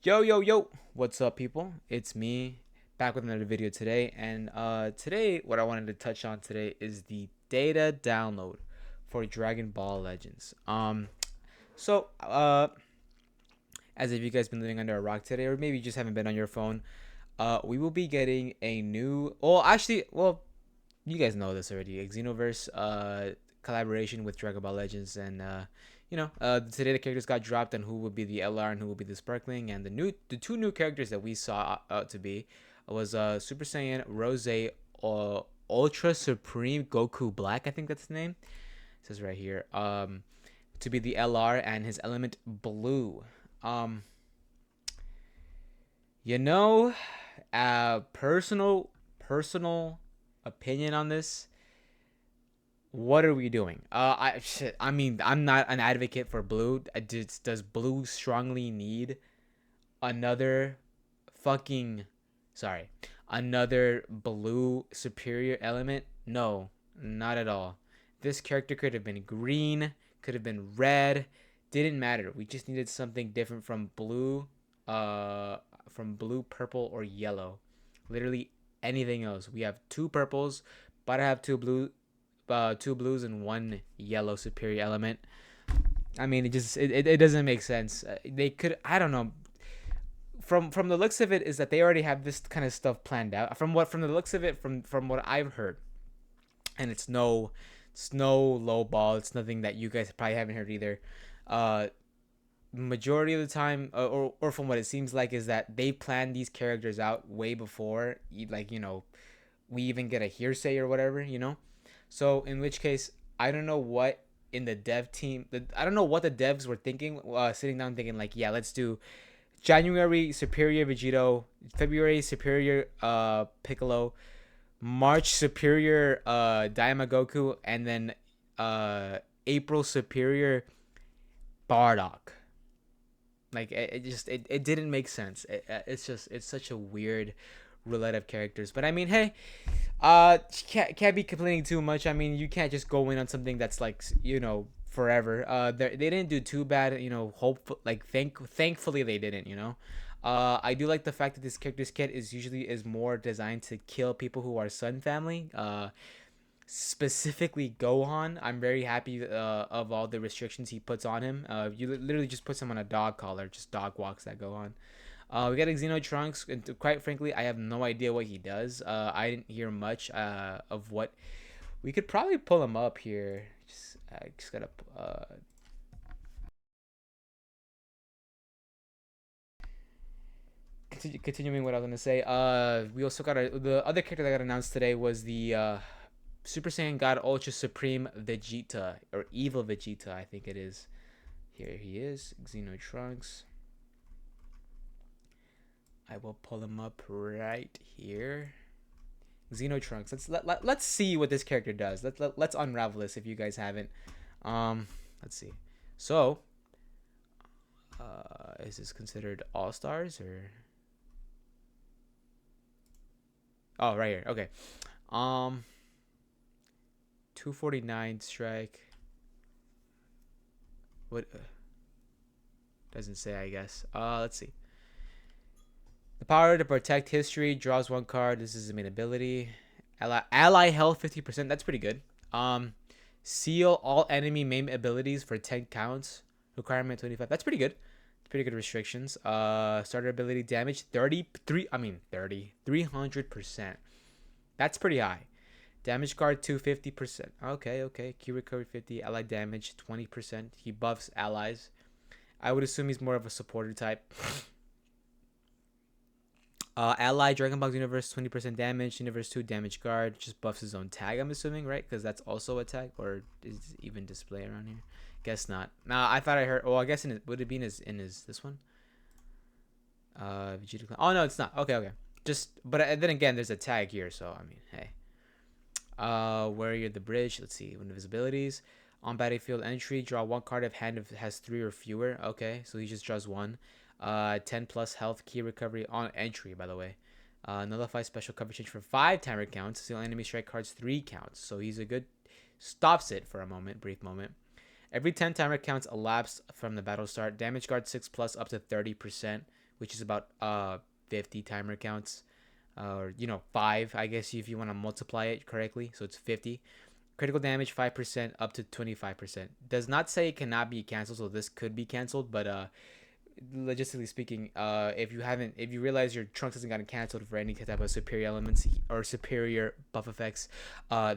Yo, what's up, people? It's me back with another video today. And today, what I wanted to touch on today is the data download for Dragon Ball Legends. So, as if you guys been living under a rock today, or maybe you just haven't been on your phone, we will be getting a new. You guys know this already. A Xenoverse collaboration with Dragon Ball Legends, and today the characters got dropped, and who will be the LR and who will be the Sparkling, and the two new characters that we saw to be was Super Saiyan Rose Ultra Supreme Goku Black. I think that's the name. It says right here. To be the LR and his element blue. Um, you know, personal opinion on this. What are we doing? I mean, I'm not an advocate for blue. Does blue strongly need another fucking, sorry, another blue superior element? No, not at all. This character could have been green, could have been red. Didn't matter. We just needed something different uh, from blue, purple, or yellow. Literally anything else. We have two purples, but I have two blues and one yellow superior element. I mean, it doesn't make sense. They could, I don't know. From the looks of it, is that they already have this kind of stuff planned out. From the looks of it, from what I've heard, and it's no low ball. It's nothing that you guys probably haven't heard either. Uh, Majority of the time, or from what it seems like, is that they plan these characters out way before, we even get a hearsay or whatever. So in which case, I don't know what in the dev team, I don't know what the devs were thinking, sitting down thinking like, yeah, let's do January Superior Vegito, February Superior Piccolo, March Superior Daima Goku, and then April Superior Bardock. Like it didn't make sense. It's such a weird roulette of characters. But I mean, hey, can't be complaining too much. I mean, you can't just go in on something that's like forever. They didn't do too bad. Thankfully they didn't. I do like the fact that this character's kit is more designed to kill people who are Sun family. Specifically Gohan, I'm very happy of all the restrictions he puts on him. You literally just puts him on a dog collar, just dog walks that Gohan. We got Xeno Trunks, and quite frankly, I have no idea what he does. I didn't hear much of what we could probably pull him up here. Just gotta continuing what I was gonna say. We also got the other character that got announced today was the Super Saiyan God Ultra Supreme Vegeta, or Evil Vegeta, I think it is. Here he is, Xeno Trunks. I will pull him up right here. Xeno Trunks. Let's see what this character does. Let's unravel this if you guys haven't. Let's see. So, is this considered All Stars or? Oh, right here. Okay. Um, 249 strike. What? Doesn't say, I guess. Let's see. The power to protect history, draws one card. This is the main ability. Ally health 50%. That's pretty good. Seal all enemy main abilities for 10 counts. Requirement 25. That's pretty good. Pretty good restrictions. Starter ability damage 300%. That's pretty high. Damage card 250%. Okay. Q recovery 50. Ally damage 20%. He buffs allies. I would assume he's more of a supporter type. Ally Dragon Ball Universe 20% damage. Universe 2 damage guard. Just buffs his own tag, I'm assuming, right? Because that's also a tag, or is it even display around here? Guess not. Nah, I thought I heard. Oh, I guess would it be in his this one? Vegeta Clan. Oh no, it's not. Okay. But then again, there's a tag here, so I mean, hey. Warrior the bridge. Let's see. One of his abilities. On battlefield entry, draw one card if hand has 3 or fewer. Okay, so he just draws one. 10 plus health, key recovery on entry, by the way. Nullify special coverage change for 5 timer counts. Steal enemy strike cards 3 counts. So he's a good. Stops it for a moment, brief moment. Every 10 timer counts elapsed from the battle start. Damage guard 6 plus up to 30%, which is about 50 timer counts, or 5, I guess, if you want to multiply it correctly. So it's 50. Critical damage 5% up to 25%. Does not say it cannot be canceled, so this could be canceled, but logistically speaking, if you realize your Trunks hasn't gotten canceled for any type of superior elements or superior buff effects,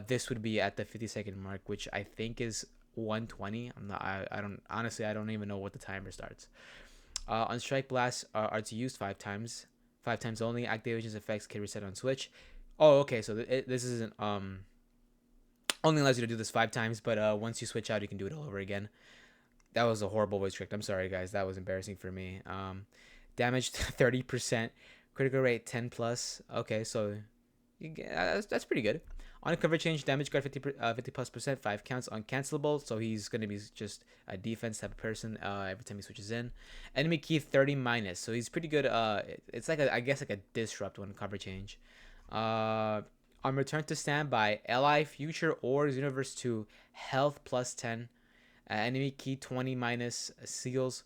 this would be at the 50-second mark, which I think is 120. I don't honestly, I don't even know what the timer starts. On strike blasts are to use 5 times only. Activation's effects can reset on switch. Oh, okay, so this isn't only allows you to do this 5 times, but once you switch out, you can do it all over again. That was a horrible voice trick. I'm sorry, guys. That was embarrassing for me. Damage 30%, critical rate 10 plus. Okay, so that's pretty good. On a cover change, damage guard 50 plus percent, 5 counts uncancelable. So he's gonna be just a defense type of person every time he switches in. Enemy key 30 minus. So he's pretty good. It's like I guess like a disrupt when cover change. On return to standby, ally future or universe 2 health plus 10. Enemy key 20 minus seals.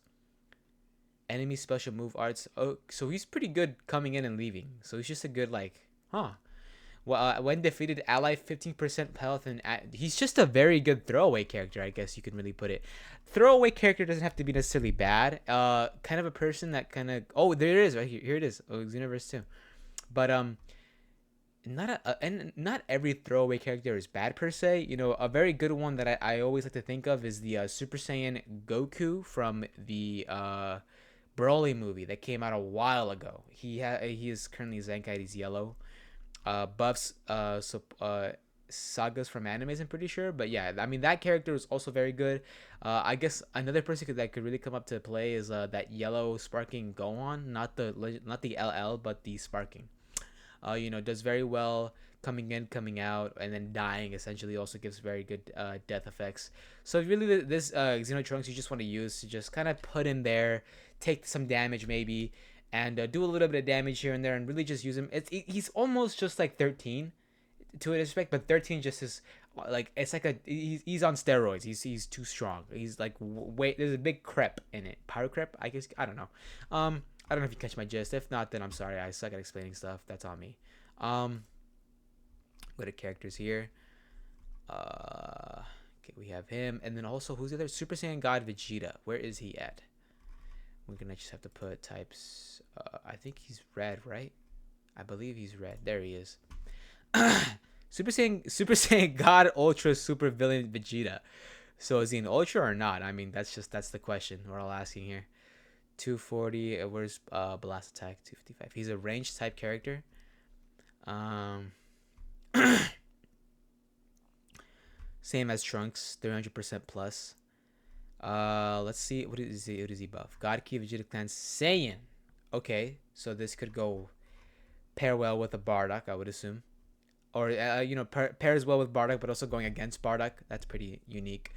Enemy special move arts. Oh, so he's pretty good coming in and leaving. So he's just a good Well, when defeated, ally 15% health, and he's just a very good throwaway character. I guess you can really put it. Throwaway character doesn't have to be necessarily bad. Kind of a person that kind of there it is right here. Here it is. Oh, it's universe 2. But not every throwaway character is bad per se. A very good one that I always like to think of is the Super Saiyan Goku from the Broly movie that came out a while ago. He is currently Zenkai. He's yellow. Buffs sagas from animes, I'm pretty sure. But yeah, I mean, that character is also very good. I guess another person that could really come up to play is that yellow sparking Gohan, not the LL, but the sparking. Does very well coming in, coming out, and then dying. Essentially, also gives very good death effects. So really, this Xeno Trunks you just want to use to just kind of put in there, take some damage maybe, and do a little bit of damage here and there, and really just use him. He's almost just like 13 to a respect, but 13 just is like it's like he's on steroids. He's too strong. He's like wait, there's a big crep in it. Pyro crep, I guess. I don't know. I don't know if you catch my gist. If not, then I'm sorry. I suck at explaining stuff. That's on me. Go to characters here. Okay, we have him, and then also who's the other? Super Saiyan God Vegeta. Where is he at? We're gonna just have to put types. I think he's red, right? I believe he's red. There he is. Super Saiyan God Ultra Super Villain Vegeta. So is he an Ultra or not? I mean, that's the question we're all asking here. 240. Where's blast attack? 255. He's a ranged type character. Same as Trunks, 300% plus. Let's see. What is he buff? God Key Vegeta Clan Saiyan. Okay, so this could go pair well with a Bardock, I would assume, or pairs well with Bardock, but also going against Bardock. That's pretty unique.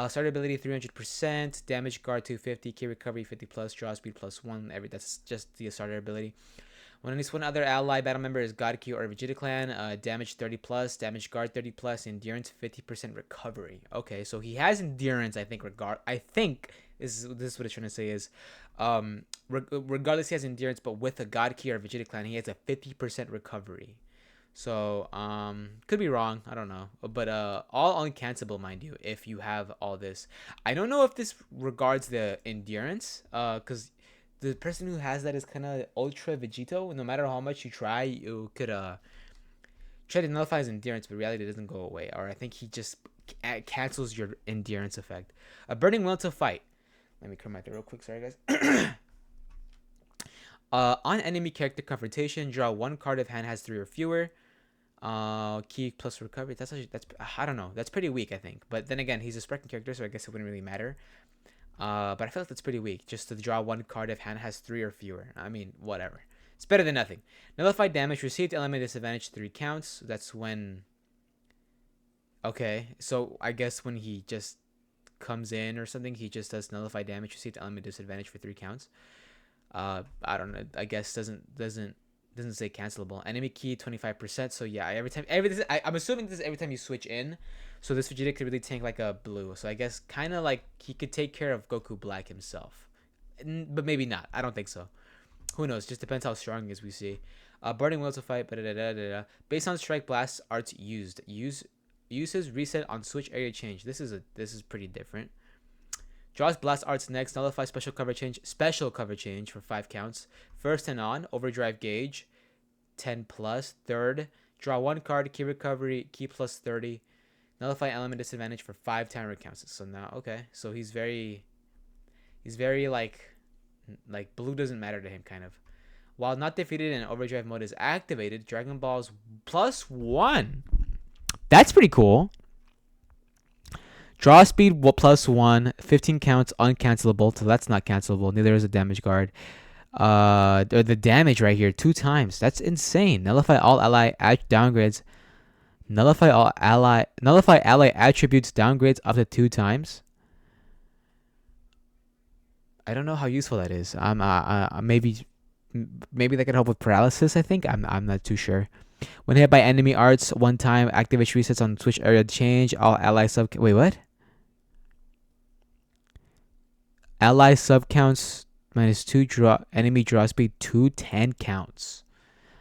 Starter ability 300%, damage guard 250, key recovery 50 plus, draw speed plus 1. That's just the starter ability. When at least one other ally battle member is God Q or Vegeta Clan, damage 30 plus, damage guard 30 plus, endurance 50% recovery. Okay, so he has endurance. I think this is what it's trying to say is, regardless he has endurance, but with a God Key or Vegeta Clan, he has a 50% recovery. So could be wrong, I don't know, but all uncancelable, mind you, if you have all this. I don't know if this regards the endurance, because the person who has that is kind of ultra Vegito. No matter how much you try, you could try to nullify his endurance, but reality doesn't go away. Or I think he just cancels your endurance effect. A burning will to fight. Let me clear my throat real quick, sorry guys. On enemy character confrontation, draw one card if hand has 3 or fewer. Key plus recovery. That's I don't know. That's pretty weak, I think. But then again, he's a sparking character, so I guess it wouldn't really matter. But I feel like that's pretty weak. Just to draw one card if hand has 3 or fewer. I mean, whatever. It's better than nothing. Nullified damage received element disadvantage 3 counts. That's when. Okay, so I guess when he just comes in or something, he just does nullified damage received element disadvantage for 3 counts. I don't know. I guess doesn't say cancelable. Enemy key 25%. So yeah, I'm assuming this is every time you switch in. So this Vegeta could really tank like a blue. So I guess kind of like he could take care of Goku Black himself, but maybe not. I don't think so. Who knows? Just depends how strong he is. We see. Burning will to fight. Based on strike blast arts used. Uses reset on switch area change. This is pretty different. Draws blast arts next. Nullify special cover change. Special cover change for 5 counts. First and on. Overdrive gauge. 10 plus. Third. Draw 1 card. Key recovery. Key plus 30. Nullify element disadvantage for 5 timer counts. So now, okay. So he's very like blue doesn't matter to him, kind of. While not defeated and overdrive mode is activated, Dragon Ball's +1. That's pretty cool. Draw speed +1, 15 counts uncancelable, so that's not cancelable. Neither is a damage guard. The damage right here 2 times. That's insane. Nullify all ally downgrades. Nullify ally attributes downgrades up to 2 times. I don't know how useful that is. Maybe that could help with paralysis. I think I'm not too sure. When hit by enemy arts 1 time, activation resets on switch area change. All ally sub. Wait, what? Ally sub counts -2 draw. Enemy draw speed 210 counts.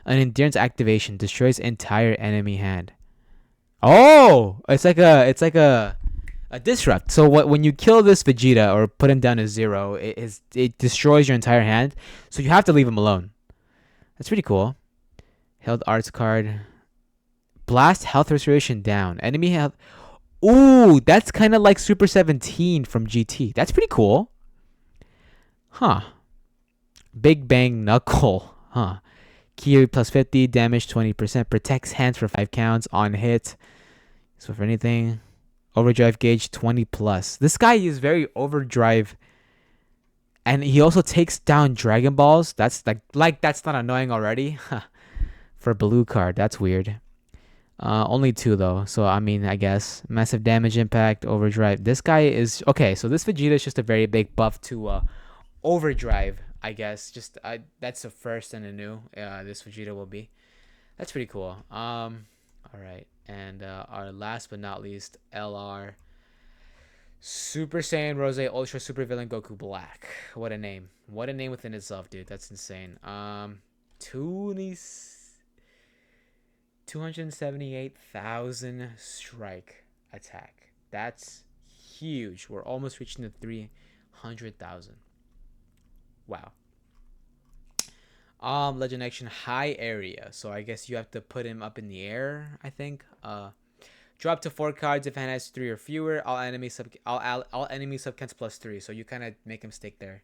An endurance activation destroys entire enemy hand. Oh, it's like a disrupt. So when you kill this Vegeta or put him down to 0, it destroys your entire hand. So you have to leave him alone. That's pretty cool. Held arts card. Blast health restoration down. Enemy health. Ooh, that's kind of like Super 17 from GT. That's pretty cool. Huh. Big Bang Knuckle. Huh. Key +50. Damage 20%. Protects hands for 5 counts on hit. So for anything. Overdrive gauge 20 plus. This guy is very overdrive. And he also takes down Dragon Balls. That's like that's not annoying already. For blue card. That's weird. Only 2 though. So I mean, I guess massive damage impact, overdrive. This guy is okay. So this Vegeta is just a very big buff to overdrive, I guess. Just that's the first and a new. This Vegeta will be. That's pretty cool. All right, and our last but not least, LR Super Saiyan Rose Ultra Super Villain Goku Black. What a name! What a name within itself, dude. That's insane. 278,000 strike attack. That's huge. We're almost reaching the 300,000. Wow. Legend action high area. So I guess you have to put him up in the air, I think. Drop to 4 cards if hand has 3 or fewer. All enemy subcounts +3. So you kind of make him stick there.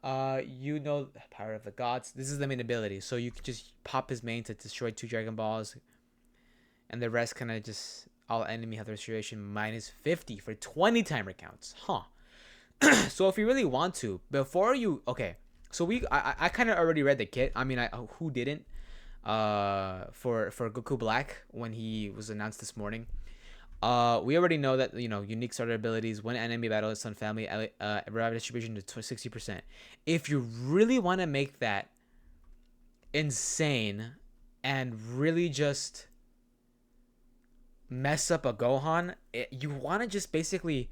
You know the power of the gods. This is the main ability. So you can just pop his main to destroy 2 Dragon Balls. And the rest kind of just all enemy health restoration -50 for 20 timer counts. Huh. So if you really want to, before you so I kind of already read the kit. I mean, who didn't? For Goku Black when he was announced this morning. We already know that unique starter abilities when enemy battle is Sun Family revive distribution to 60%. If you really want to make that insane and really just mess up a Gohan, you want to just basically.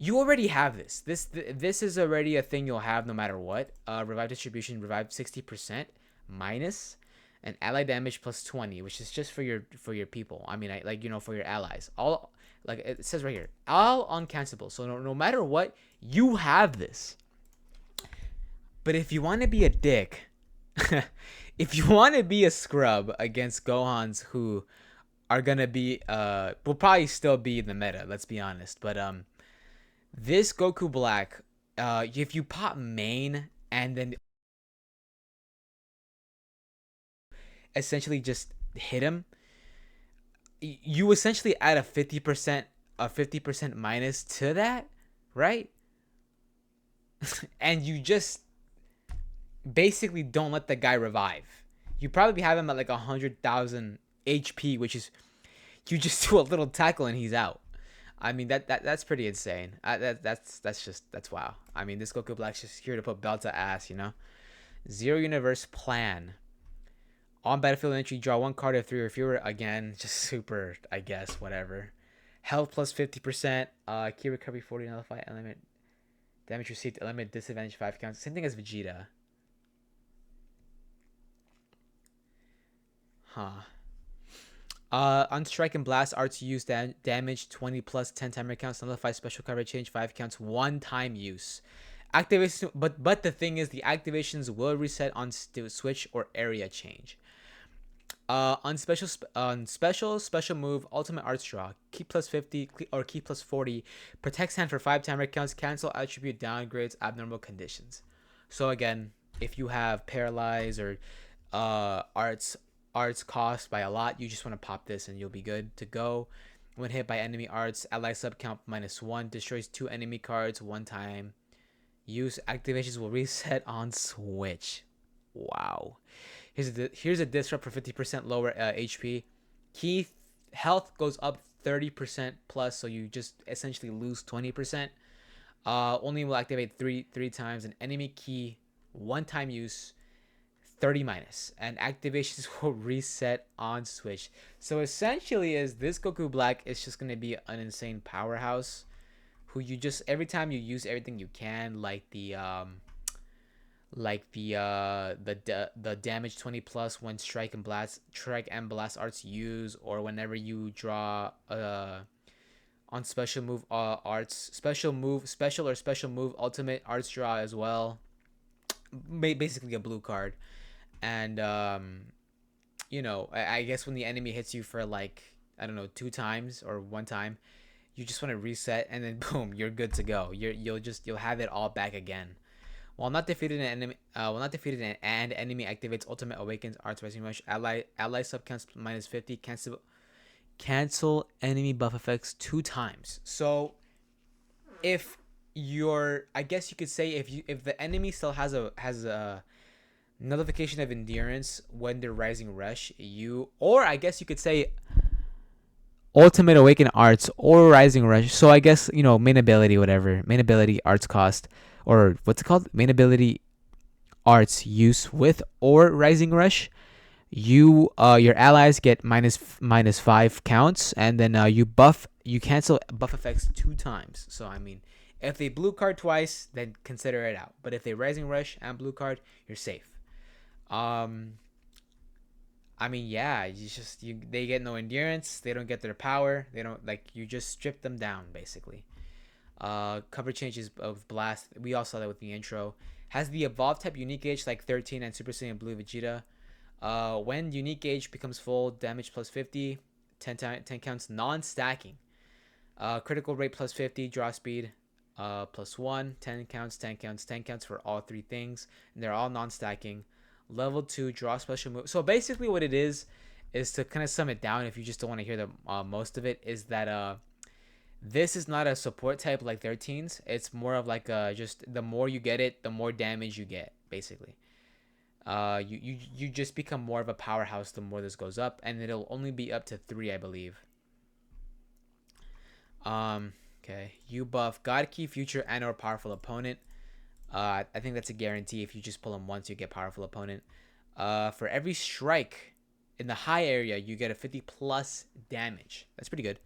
You already have this. This is already a thing you'll have no matter what. Revive distribution, revive 60% minus an ally damage +20, which is just for your people. I mean, for your allies. All like it says right here, all uncancelable. So no matter what, you have this. But if you want to be a dick, if you want to be a scrub against Gohans who are gonna be will probably still be in the meta. Let's be honest, but this Goku Black, if you pop main and then essentially just hit him, you essentially add a 50% minus to that, right? And you just basically don't let the guy revive. You probably have him at like 100,000 HP, which is you just do a little tackle and he's out. I mean that's pretty insane. That's wow. I mean this Goku Black's just here to put belt to ass, Zero Universe Plan. On battlefield entry, draw 1 card of 3 or fewer. Again, just super, I guess, whatever. Health +50%. Key recovery 40. Nullify element. Damage received element disadvantage 5 counts. Same thing as Vegeta. Huh. On strike and blast arts use damage 20 plus 10 timer counts. Nullify special coverage change 5 counts. One time use. Activation, but the thing is, the activations will reset on switch or area change. On special move, ultimate arts draw, key plus 50 or key plus 40, protects hand for 5 timer counts, cancel attribute downgrades, abnormal conditions. So again, if you have paralyze or arts cost by a lot, you just want to pop this and you'll be good to go. When hit by enemy arts, ally sub count -1, destroys 2 enemy cards one time. Use activations will reset on switch. Wow. Here's a disrupt for 50% lower HP. Key health goes up 30% plus, so you just essentially lose 20%. Only will activate three times. An enemy key, one time use, 30 minus, and activations will reset on switch. So essentially, is this Goku Black is just gonna be an insane powerhouse, who you just every time you use everything you can, like the damage 20 plus when strike and blast arts use, or whenever you draw on special move arts, special move ultimate arts draw as well. Basically a blue card. And I guess when the enemy hits you for like, I don't know, 2 times or 1 time, you just want to reset, and then boom, you're good to go. You'll have it all back again. While not defeated and enemy activates ultimate awakens arts rising rush, ally sub counts -50, cancel enemy buff effects 2 times. So if I guess you could say, if the enemy still has a nullification of endurance when they're rising rush, or I guess you could say ultimate awaken arts or rising rush. So I guess, main ability, whatever, main ability arts cost, or what's it called, main ability arts use with or rising rush, your allies get -5 counts, and then you cancel buff effects 2 times. So I mean, if they blue card twice, then consider it out. But if they rising rush and blue card, you're safe. I mean, yeah, they get no endurance, they don't get their power, they don't, like, you just strip them down basically. Cover changes of blast, we all saw that with the intro. Has the evolve type unique gauge like 13 and Super Saiyan Blue Vegeta. When unique gauge becomes full, damage plus 50, 10 counts non-stacking. Critical rate plus 50, draw speed +1, 10 counts, 10 counts, 10 counts for all 3 things, and they're all non-stacking. Level 2, draw special move. So basically what it is to kind of sum it down, if you just don't want to hear the most of it, is that this is not a support type like 13s. It's more of like just the more you get it, the more damage you get, basically. You just become more of a powerhouse the more this goes up, and it'll only be up to 3, I believe. Okay, you buff God Key, Future, and or Powerful Opponent. I think that's a guarantee. If you just pull them once, you get Powerful Opponent. For every strike in the high area, you get a 50 plus damage. That's pretty good.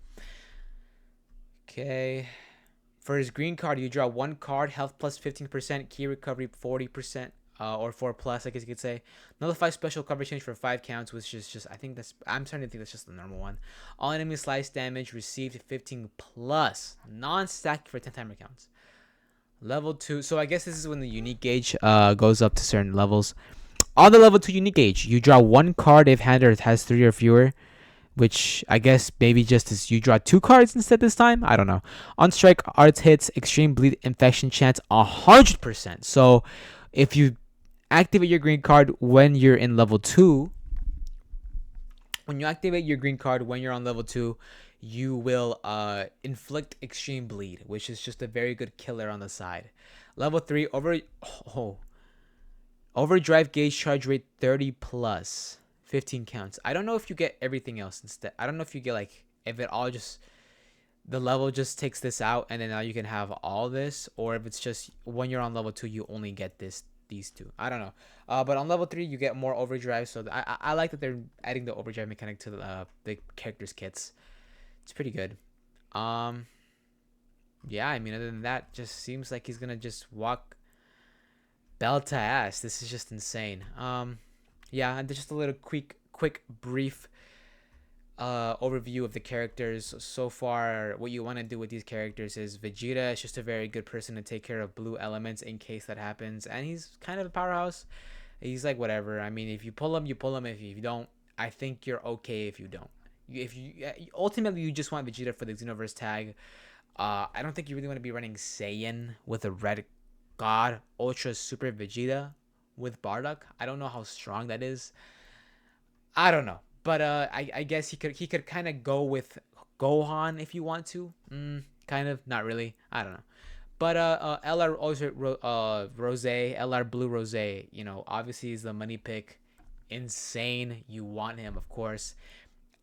Okay. For his green card, you draw 1 card, health plus 15%, key recovery 40%, or 4 plus, I guess you could say. Nullify special coverage change for 5 counts, which is just, I'm starting to think that's just the normal one. All enemy slice damage received 15 plus, non-stack for 10 timer counts. Level 2, so I guess this is when the unique gauge goes up to certain levels. On the level 2 unique gauge, you draw 1 card if hand or has 3 or fewer, which I guess maybe just as you draw 2 cards instead this time. I don't know. On strike, arts hits, extreme bleed infection chance 100%. So if you activate your green card when you're in level 2, when you activate your green card when you're on level 2, you will inflict extreme bleed, which is just a very good killer on the side. Level 3, overdrive gauge charge rate 30 plus, 15 counts. I don't know if you get everything else instead. I don't know if you get, like, if it all just, the level just takes this out and then now you can have all this, or if it's just when you're on level 2 you only get these 2. I don't know. But on level 3 you get more overdrive, so I like that they're adding the overdrive mechanic to the characters kits. It's pretty good. Yeah, I mean, other than that, just seems like he's gonna just walk belt to ass. This is just insane. Yeah, and just a little quick quick brief overview of the characters so far. What you want to do with these characters is Vegeta is just a very good person to take care of blue elements in case that happens, and he's kind of a powerhouse. He's like whatever. I mean, if you pull him, you pull him. If you don't, I think you're okay if you don't. If you ultimately you just want Vegeta for the Xenoverse tag. I don't think you really want to be running Saiyan with a red God Ultra Super Vegeta with Bardock. I don't know how strong that is. I don't know, but I guess he could kind of go with Gohan if you want to. Kind of, not really. I don't know. But LR also Rose, LR Blue Rose. You know, obviously is the money pick. Insane. You want him, of course.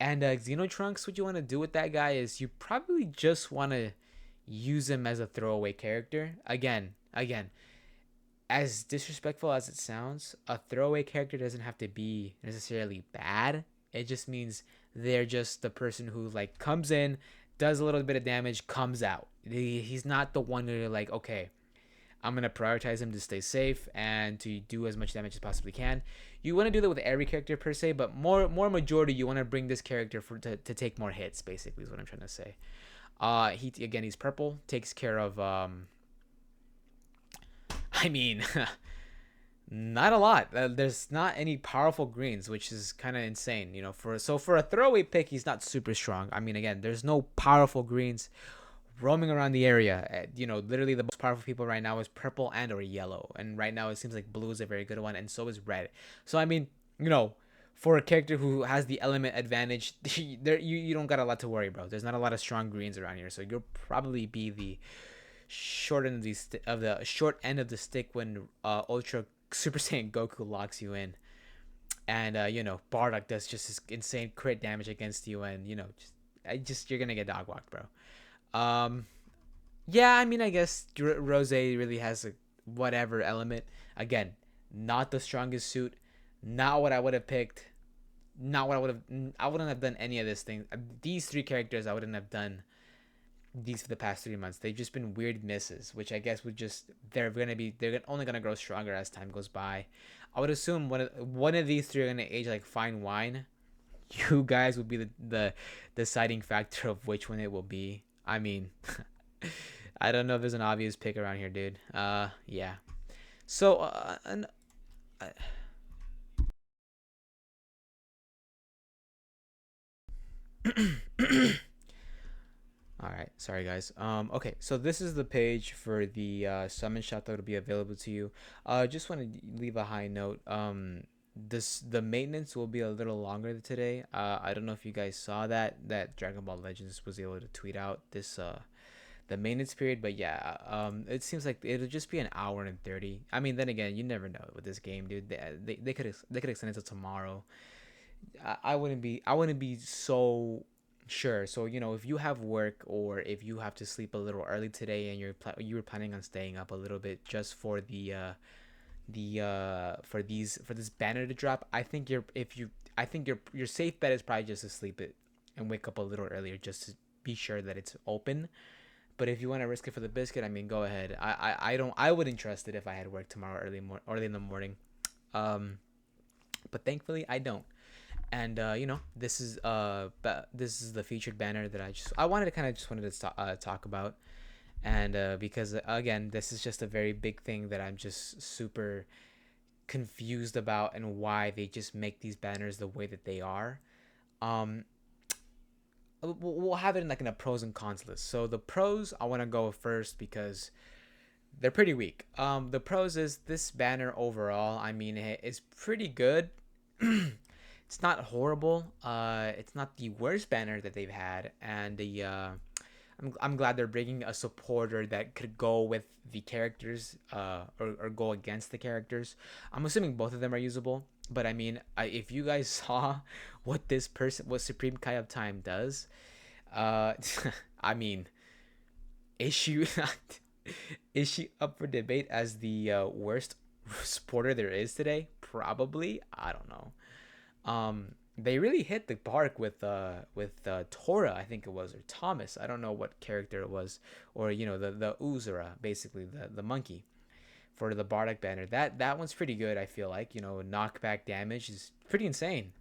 And Xenotrunks, what you want to do with that guy is you probably just want to use him as a throwaway character. Again, as disrespectful as it sounds, a throwaway character doesn't have to be necessarily bad. It just means they're just the person who like comes in, does a little bit of damage, comes out. He's not the one who like, okay, I'm gonna prioritize him to stay safe and to do as much damage as possibly can. You want to do that with every character per se, but more majority you want to bring this character to take more hits. Basically, is what I'm trying to say. He's purple, takes care of I mean, not a lot. There's not any powerful greens, which is kind of insane. You know, for a throwaway pick, he's not super strong. I mean, again, there's no powerful greens roaming around the area. You know, literally the most powerful people right now is purple and or yellow, and right now it seems like blue is a very good one, and so is red. So I mean, you know, for a character who has the element advantage, you don't got a lot to worry, bro. There's not a lot of strong greens around here, so you'll probably be the short end of the short end of the stick when Ultra Super Saiyan Goku locks you in, and you know Bardock does just this insane crit damage against you, and you know you're gonna get dog walked, bro. Um, yeah, I mean I guess Rose really has a whatever element. Again, not the strongest suit, not what I would have picked, not what I would have. I wouldn't have done any of this thing. These three characters I wouldn't have done these for the past 3 months. They've just been weird misses, which I guess would just they're only gonna grow stronger as time goes by. I would assume one of these three are gonna age like fine wine. You guys would be the deciding factor of which one it will be. I mean, I don't know if there's an obvious pick around here, dude. Yeah. So, uh, all right, sorry guys. Okay, so this is the page for the summon shop that will be available to you. Just want to leave a high note. The maintenance will be a little longer today. I don't know if you guys saw that Dragon Ball Legends was able to tweet out this the maintenance period, but yeah, it seems like it'll just be an hour and 30. I mean, then again, you never know with this game, dude. They could extend it till tomorrow. I wouldn't be so sure. So you know, if you have work or if you have to sleep a little early today and you were planning on staying up a little bit just for for this banner to drop, I think your safe bet is probably just to sleep it and wake up a little earlier just to be sure that it's open. But if you want to risk it for the biscuit, I mean, go ahead. I wouldn't trust it if I had work tomorrow early in the morning. Um, but thankfully I don't. And you know, this is the featured banner that I wanted to talk about, and because again, this is just a very big thing that I'm just super confused about and why they just make these banners the way that they are. Um, we'll have it in like in a pros and cons list. So the pros I want to go first because they're pretty weak. The pros is this banner overall. I mean, it's pretty good. It's not horrible. It's not the worst banner that they've had, and I'm glad they're bringing a supporter that could go with the characters, or go against the characters. I'm assuming both of them are usable, but I mean, if you guys saw what Supreme Kai of Time does, uh, I mean, is she is she up for debate as the worst supporter there is today? Probably. I don't know. They really hit the park with Tora, I think it was, or Thomas. I don't know what character it was, or you know the Uzura, basically the monkey for the Bardock banner. That one's pretty good. I feel like, you know, knockback damage is pretty insane.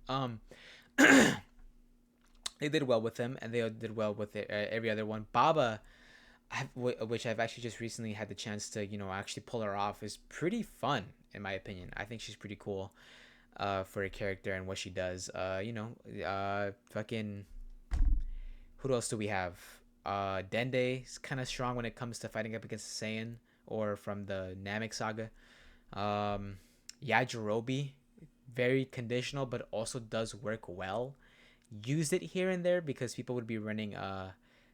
They did well with him, and they did well with it, every other one. Baba, which I've actually just recently had the chance to, you know, actually pull her off, is pretty fun in my opinion. I think she's pretty cool for a character and what she does. Fucking, who else do we have? Dende is kind of strong when it comes to fighting up against Saiyan or from the Namek saga. Yajirobe, very conditional, but also does work well. Used it here and there because people would be running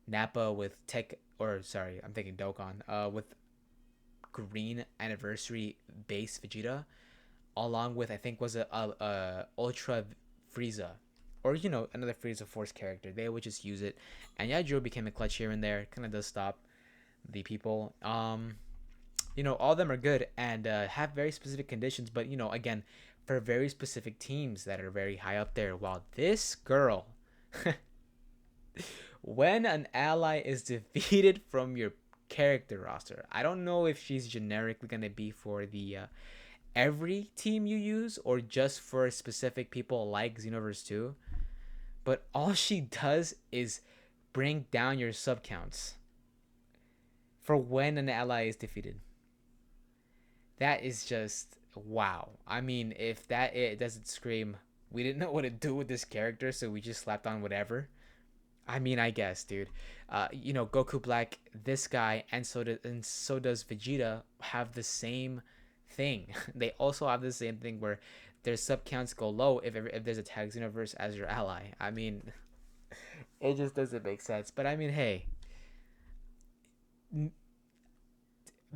Nappa with tech, or sorry, I'm thinking Dokkan, with green anniversary base Vegeta, along with I think was a Ultra Frieza, or you know, another Frieza Force character. They would just use it, and Yajiro became a clutch here and there. Kind of does stop the people. You know, all of them are good and have very specific conditions, but you know, again, for very specific teams that are very high up there. While this girl, when an ally is defeated from your character roster, I don't know if she's generically gonna be for the every team you use or just for specific people like Xenoverse 2, but all she does is bring down your sub counts for when an ally is defeated. That is just wow. I mean, if that it doesn't scream, we didn't know what to do with this character, so we just slapped on whatever. I mean, I guess, dude. You know, Goku Black, this guy, and so does Vegeta have the same thing. They also have the same thing where their sub counts go low if there's a tag Xenoverse as your ally. I mean, it just doesn't make sense. But I mean, hey,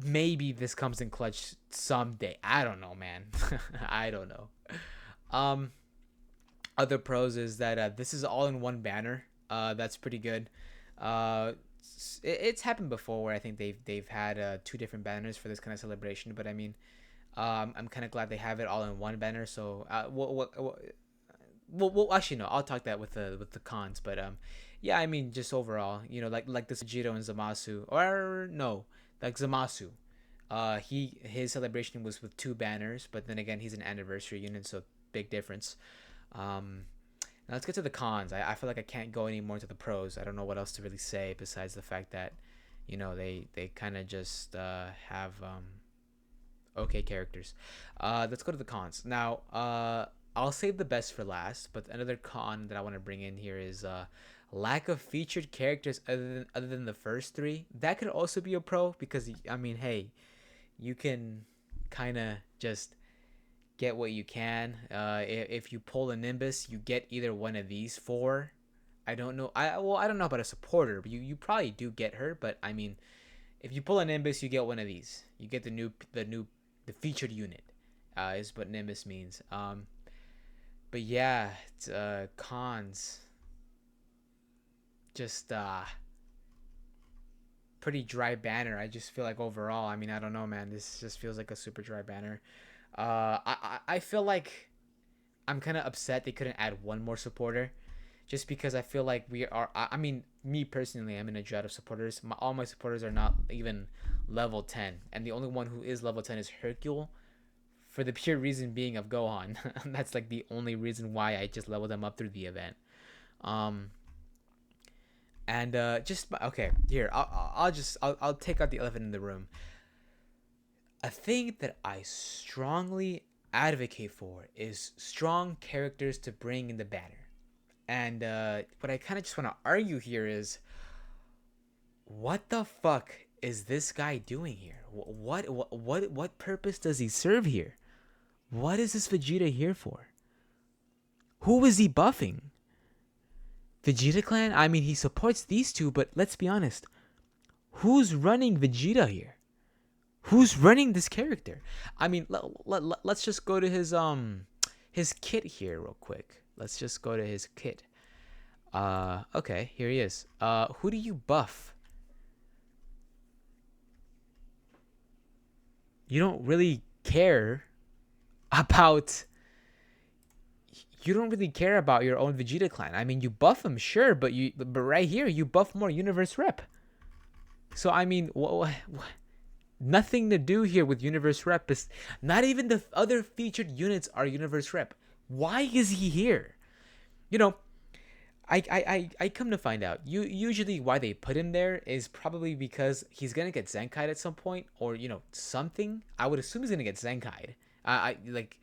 maybe this comes in clutch someday. I don't know, man. I don't know. Other pros is that this is all in one banner. That's pretty good. It's happened before where I think they've had two different banners for this kind of celebration. But I mean, I'm kind of glad they have it all in one banner. So well, actually no, I'll talk that with the cons. But yeah, I mean, just overall, you know, like this Vegeta and Zamasu, or no, like Zamasu. His celebration was with two banners, but then again, he's an anniversary unit, so big difference. Now let's get to the cons. I feel like I can't go any more into the pros. I don't know what else to really say besides the fact that, you know, they kind of just have okay characters. Let's go to the cons. Now, I'll save the best for last, but another con that I want to bring in here is lack of featured characters other than the first three. That could also be a pro because, I mean, hey, you can kind of just get what you can. If you pull a Nimbus, you get either one of these four. I don't know. I don't know about a supporter, but you probably do get her. But I mean, if you pull a Nimbus, you get one of these. You get the featured unit. Is what Nimbus means. But yeah, it's, cons. Just pretty dry banner. I just feel like overall, I mean, I don't know, man. This just feels like a super dry banner. I feel like I'm kind of upset they couldn't add one more supporter, just because I feel like we are. I mean, me personally, I'm in a drought of supporters. All my supporters are not even level 10, and the only one who is level 10 is Hercule, for the pure reason being of Gohan. That's like the only reason why I just leveled them up through the event. And just okay, here I'll take out the elephant in the room. A thing that I strongly advocate for is strong characters to bring in the banner. And what I kind of just want to argue here is, what the fuck is this guy doing here? What purpose does he serve here? What is this Vegeta here for? Who is he buffing? Vegeta Clan? I mean, he supports these two, but let's be honest. Who's running Vegeta here? Who's running this character? I mean, let's just go to his kit here real quick. Let's just go to his kit. Okay, here he is. Who do you buff? You don't really care about... You don't really care about your own Vegeta Clan. I mean, you buff him, sure, but right here, you buff more Universe Rep. So, I mean, Nothing to do here with universe rep. Is not even the other featured units are universe rep. Why is he here? You know, I come to find out, usually why they put him there is probably because he's gonna get Zenkai'd at some point, or something. I would assume he's gonna get Zenkai'd. I like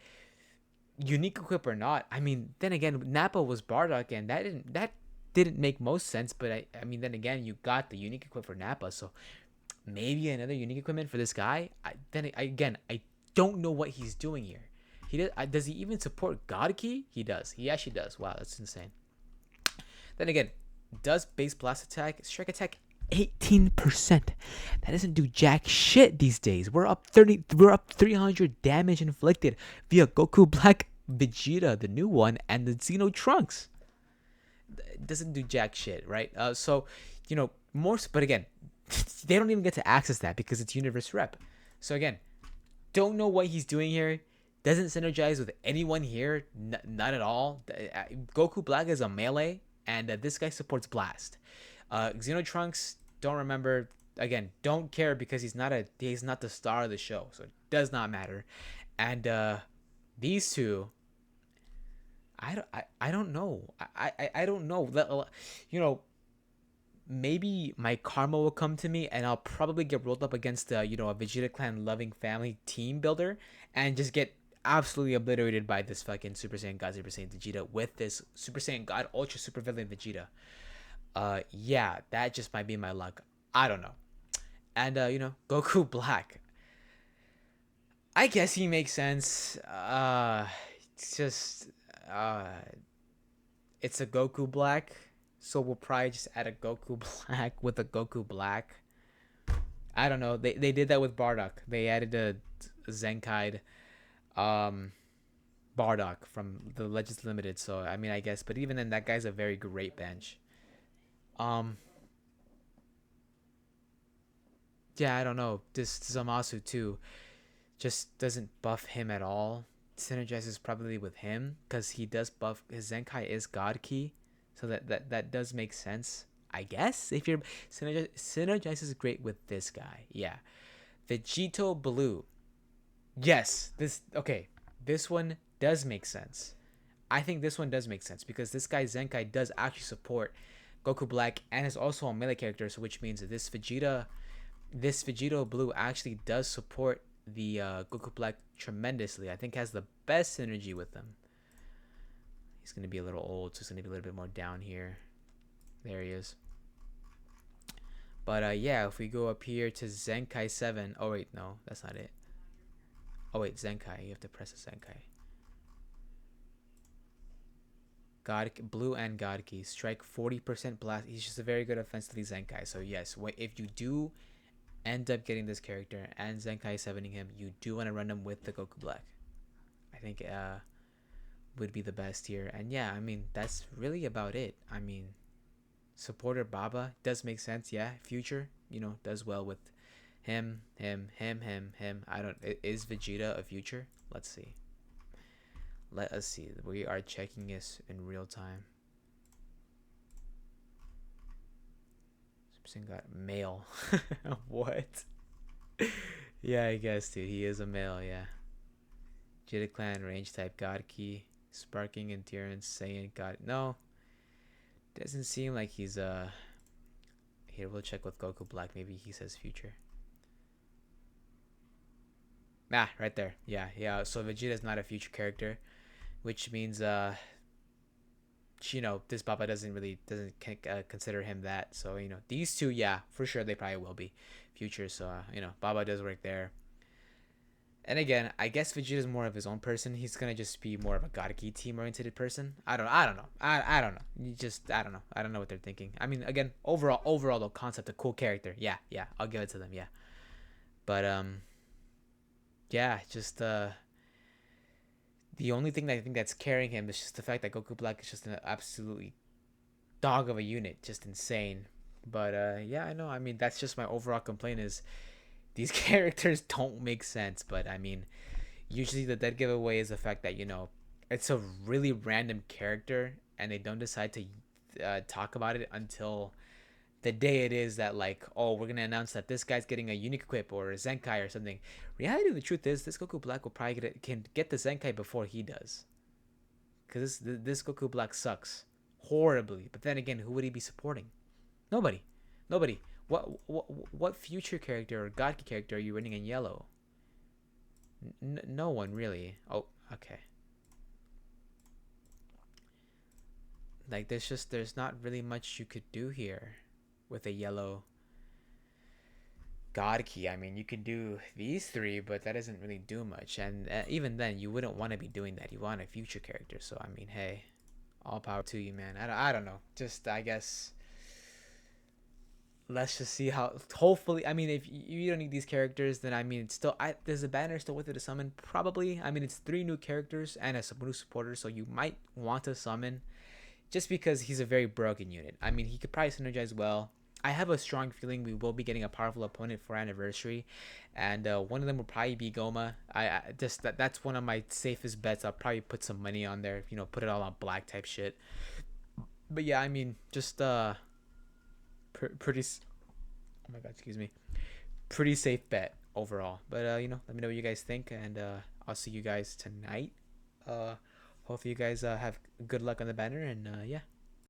unique equip or not. I mean, then again, Nappa was Bardock, and that didn't make most sense. But I mean, then again, you got the unique equip for Nappa, so maybe another unique equipment for this guy. I don't know what he's doing here. Does he even support God Key? He does. He actually does. Wow, that's insane. Then again, does base blast attack, strike attack 18%. That doesn't do jack shit these days. We're up 300 damage inflicted via Goku Black, Vegeta, the new one, and the Xeno Trunks. It doesn't do jack shit, right? So, more, but again, they don't even get to access that because it's universe rep. So again, don't know what he's doing here. Doesn't synergize with anyone here. Not at all. Goku Black is a melee, and this guy supports Blast. Xenotrunks, don't remember. Again, don't care because he's not the star of the show, so it does not matter. And these two, I don't know. I don't know. Maybe my karma will come to me, and I'll probably get rolled up against a Vegeta clan loving family team builder, and just get absolutely obliterated by this fucking Super Saiyan God Super Saiyan Vegeta with this Super Saiyan God Ultra Super Villain Vegeta. Yeah, that just might be my luck. I don't know. And Goku Black. I guess he makes sense. It's just it's a Goku Black, so we'll probably just add a Goku Black with a Goku Black. I don't know. They did that with Bardock. They added a Zenkai Bardock from the Legends Limited. So I mean, I guess, but even then, that guy's a very great bench. Um, yeah, I don't know. This Zamasu too just doesn't buff him at all. Synergizes probably with him because he does buff his Zenkai is God Key, so that does make sense. I guess if you're synergizes great with this guy, yeah. Vegito Blue, yes. This okay. This one does make sense. I think this one does make sense because this guy Zenkai does actually support Goku Black and is also a melee character, so which means that this Vegito Blue actually does support the Goku Black tremendously. I think has the best synergy with them. He's gonna be a little old, so he's gonna be a little bit more down here. There he is. But yeah, if we go up here to Zenkai 7. Oh wait, no, that's not it. Oh wait, Zenkai. You have to press a Zenkai. God Blue and God Key strike 40% blast. He's just a very good offensively Zenkai. So yes, if you do end up getting this character and Zenkai 7ing him, you do want to run him with the Goku Black. I think would be the best here. And yeah, I mean that's really about it. I mean, supporter Baba does make sense. Yeah, future does well with him. I don't. Is Vegeta a future? Let's see. Let us see. We are checking this in real time. Got male. What? Yeah, I guess, dude. He is a male. Yeah. Jita Clan range type God Key, sparking endurance, Saiyan God. No, doesn't seem like he's Here, we'll check with Goku Black. Maybe he says future. Ah, right there. Yeah. So Vegeta's not a future character, which means this Baba doesn't consider him that. So these two, yeah, for sure they probably will be future. So Baba does work there. And again, I guess Vegeta's more of his own person. He's gonna just be more of a Godaki team oriented person. I don't know. I don't know. I don't know. I don't know what they're thinking. I mean, again, overall the concept, a cool character. Yeah. I'll give it to them. Yeah. But yeah, just the only thing that I think that's carrying him is just the fact that Goku Black is just an absolutely dog of a unit, just insane. But yeah, I know. I mean, that's just my overall complaint is these characters don't make sense. But I mean, usually the dead giveaway is the fact that it's a really random character and they don't decide to talk about it until the day it is that, like, oh, we're gonna announce that this guy's getting a unique equip or a Zenkai or something. Reality of the truth is, this Goku Black will probably can get the Zenkai before he does, because this Goku Black sucks horribly. But then again, who would he be supporting? Nobody, nobody. What future character or God character are you running in yellow? No one really. Oh, okay. Like there's not really much you could do here with a yellow God key. I mean, you could do these three, but that doesn't really do much. And even then, you wouldn't want to be doing that. You want a future character. So I mean, hey, all power to you, man. I don't know. Just I guess let's just see how. Hopefully, I mean, if you don't need these characters, then I mean, it's still there's a banner still with it to summon. Probably. I mean, it's 3 new characters and a new supporter, so you might want to summon just because he's a very broken unit. I mean, he could probably synergize well. I have a strong feeling we will be getting a powerful opponent for anniversary, and one of them will probably be Goma. I just that's one of my safest bets. I'll probably put some money on there. You know, put it all on black type shit. But yeah, I mean, just pretty. Oh my god, excuse me. Pretty safe bet overall. But you know, let me know what you guys think, and I'll see you guys tonight. Uh, hopefully you guys have good luck on the banner, and yeah.